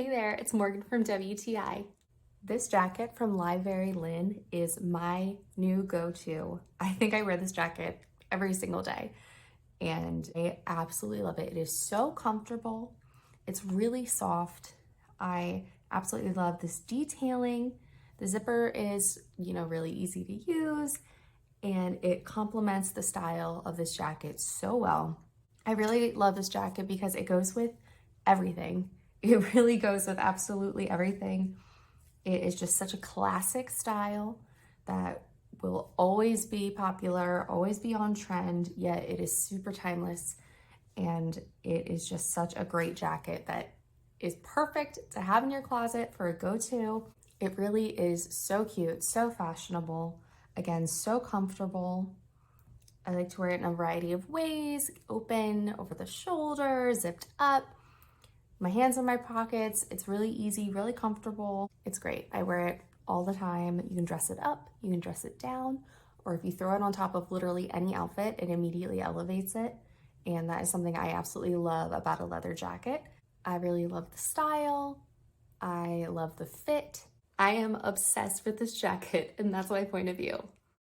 Hey there, it's Morgan from WTI. This jacket from VAREY LIN is my new go-to. I think I wear this jacket every single day and I absolutely love it. It is so comfortable. It's really soft. I absolutely love this detailing. The zipper is, really easy to use and it complements the style of this jacket so well. I really love this jacket because it goes with everything. It really goes with absolutely everything. It is just such a classic style that will always be popular, always be on trend, yet it is super timeless. And it is just such a great jacket that is perfect to have in your closet for a go-to. It really is so cute, so fashionable, again, so comfortable. I like to wear it in a variety of ways, open, over the shoulder, zipped up. My hands in my pockets. It's really easy, really comfortable. It's great. I wear it all the time. You can dress it up, you can dress it down, or if you throw it on top of literally any outfit, it immediately elevates it. And that is something I absolutely love about a leather jacket. I really love the style. I love the fit. I am obsessed with this jacket, and that's my point of view.